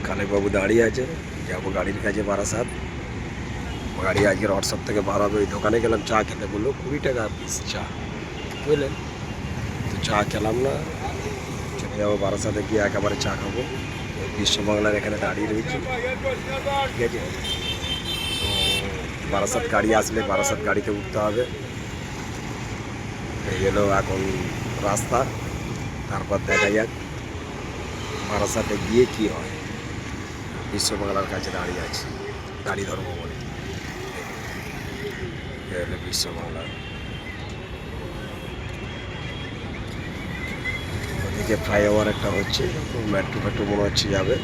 কালেকবাবু দাঁড়িয়ে আছে, যাবো গাড়ির কাছে বারাসাত। গাড়ি আজকের হোয়াটসঅ্যাপ থেকে বার হবে। ওই দোকানে গেলাম চা খেতে, বললো 20 টাকা পিস চা, বুঝলেন? তো চা খেলাম না, চলে যাবো বারাসাতে, গিয়ে একেবারে চা খাবো। বিশ্ববাংলার এখানে দাঁড়িয়ে রয়েছি, ঠিক আছে? তো বারাসাত গাড়ি আসলে বারাসাত গাড়িতে উঠতে হবে। এই হলো এখন রাস্তা, তারপর দেখা যাক বারাসাতে গিয়ে কি হয়। বিশ্ববাংলার কাছে দাঁড়িয়ে আছি, গাড়ি ধরবো বলে। বিশ্ববাংলা ওদিকে ফ্লাইওভার একটা হচ্ছে, মেট্রো ফেট্রো মনে হচ্ছে যাবে।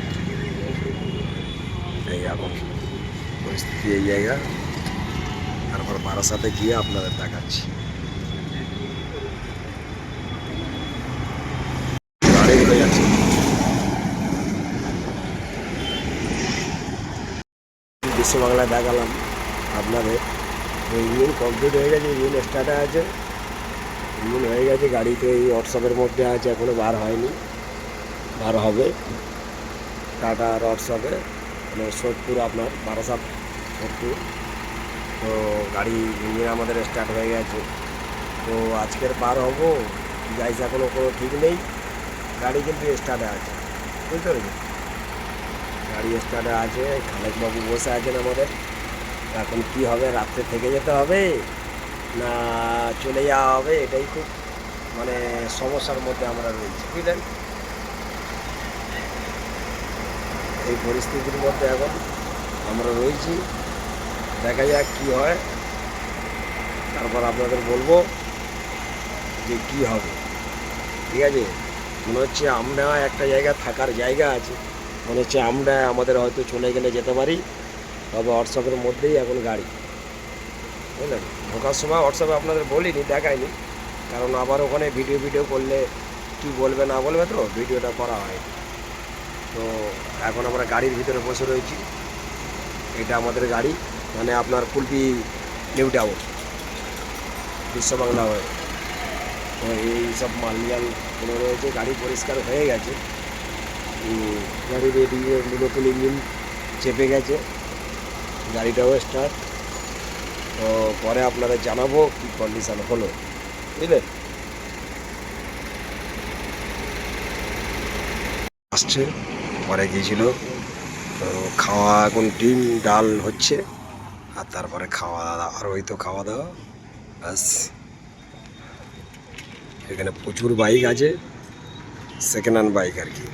এই এখন পরিস্থিতি এই জায়গা। তারপর বারাসাতে গিয়ে আপনাদের দেখাচ্ছি। গাড়িগুলো যাচ্ছে, বিশ্ববাংলায় দেখালাম আপনাদের। ইঞ্জিন কমপ্লিট হয়ে গেছে, ইঞ্জিন স্টার্টে আছে, ইঞ্জিন হয়ে গেছে। গাড়িতে এই হোয়াটসঅ্যাপের মধ্যে আছে, এখনও বার হয়নি, বার হবে। টাটার হোয়াটসঅ্যাপে মানে সোদপুর, আপনার বারাসাত সোদপুর। তো গাড়ি ইঞ্জিন আমাদের স্টার্ট হয়ে গেছে। তো আজকের বার হবো গাইস, এখনও কোনো ঠিক নেই। গাড়ি কিন্তু স্টার্টে আছে, বুঝতে পেরেছি? গাড়ি স্টার্টে আছে, খালেকবাবু বসে আছেন আমাদের। এখন কি হবে, রাত্রে থেকে যেতে হবে না চলে যাওয়া হবে, এটাই খুব মানে সমস্যার মধ্যে আমরা রয়েছি, বুঝলেন? এই পরিস্থিতির মধ্যে এখন আমরা রয়েছি, দেখা যাক কি হয়। তারপর আপনাদের বলবো যে কি হবে, ঠিক আছে? মনে হচ্ছে আমরা একটা জায়গা থাকার জায়গা আছে, মনে হচ্ছে আমরা আমাদের হয়তো চলে গেলে যেতে পারি। তবে হোয়াটসঅ্যাপের মধ্যেই এখন গাড়ি, বুঝলেন? ঢোকার সময় হোয়াটসঅ্যাপে আপনাদের বলিনি, দেখায়নি, কারণ আবার ওখানে ভিডিও করলে কি বলবে না বলবে, তো ভিডিওটা করা হয়। তো এখন আমরা গাড়ির ভিতরে বসে রয়েছি। এটা আমাদের গাড়ি, মানে আপনার কুলপি নিউ টাউন বিশ্ববাংলা হয়ে। তো এই সব মালিয়াল পড়ে রয়েছে, গাড়ি পরিষ্কার হয়ে গেছে। গাড়ির এদিকে নতুন ইঞ্জিন চেপে গেছে, গাড়িটাও স্টার্ট। তো পরে আপনারা জানাবো কি কন্ডিশান হলো, বুঝলেন? আসছে, পরে গিয়েছিল। তো খাওয়া এখন ডিম ডাল হচ্ছে, আর তারপরে খাওয়া দাওয়া, আর ওই তো খাওয়া দাওয়া ব্যাস। এখানে প্রচুর বাইক আছে, সেকেন্ড হ্যান্ড বাইক আর কি,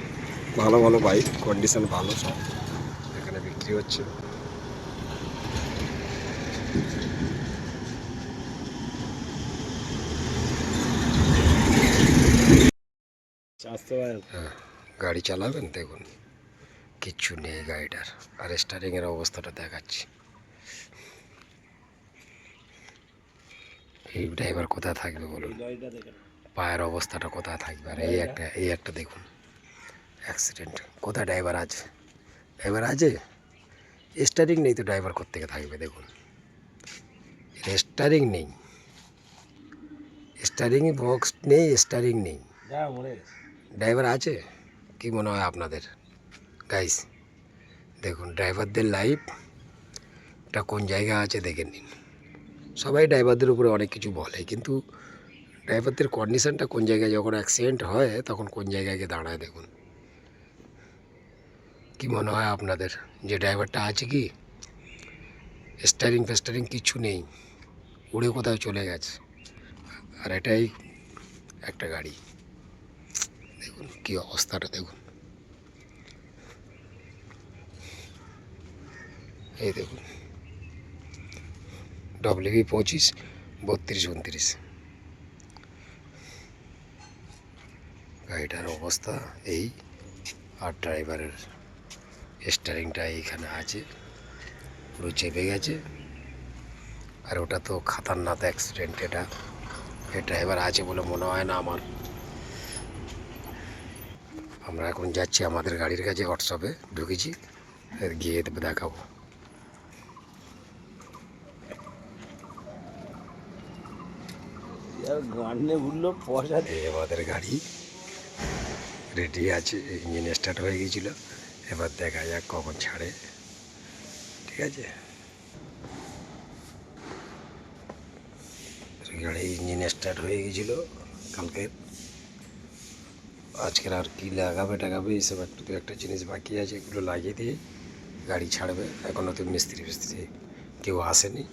ভালো ভালো বাইক, কন্ডিশন ভালো সব এখানে বিক্রি হচ্ছে। হ্যাঁ, গাড়ি চালাবেন, দেখুন কিচ্ছু নেই গাড়িটার। আর স্টারিংয়ের অবস্থাটা দেখাচ্ছি। এই ড্রাইভার কোথায় থাকবে বলুন, পায়ের অবস্থাটা কোথায় থাকবে? আর এই একটা দেখুন অ্যাক্সিডেন্ট। কোথায় ড্রাইভার আছে? ড্রাইভার আছে, স্টারিং নেই তো ড্রাইভার কোত্থেকে থাকবে? দেখুন স্টারিং নেই, স্টারিং বক্স নেই, স্টারিং নেই, ড্রাইভার আছে? কি মনে হয় আপনাদের গাইস? দেখুন ড্রাইভারদের লাইফটা কোন জায়গায় আছে দেখে নিন। সবাই ড্রাইভারদের উপরে অনেক কিছু বলে, কিন্তু ড্রাইভারদের কন্ডিশনটা কোন জায়গায়, যখন অ্যাক্সিডেন্ট হয় তখন কোন জায়গায় গিয়ে দাঁড়ায় দেখুন। কি মনে হয় আপনাদের যে ড্রাইভারটা আছে কি? স্টারিং ফেস্টারিং কিছু নেই, উড়ে কোথাও চলে গেছে। আর এটাই একটা গাড়ি, দেখুন কি অবস্থাটা দেখুন। এই দেখুন WV 25 32 29 গাড়িটার অবস্থা এই। আর ড্রাইভারের স্টারিংটা এইখানে আছে, পুরো চেপে গেছে। আর ওটা তো খাতারনাক অ্যাক্সিডেন্ট। এটা ড্রাইভার আছে বলে মনে হয় না আমার। আমরা এখন যাচ্ছি আমাদের গাড়ির কাছে, হোয়াটসঅ্যাপে ঢুকেছি, গিয়ে দেখাবো। আমাদের গাড়ি রেডি আছে, ইঞ্জিন স্টার্ট হয়ে গিয়েছিল, এবার দেখা যাক কখন ছাড়ে। ঠিক আছে, গাড়ি ইঞ্জিন স্টার্ট হয়ে গেছিলো কালকে। আজকের আর কি লাগাবে টাগাবে এইসব একটু তো একটা জিনিস বাকি আছে, এগুলো লাগিয়ে দিয়ে গাড়ি ছাড়বে। এখনও তো মিস্ত্রি ফিস্ত্রি কেউ আসেনি।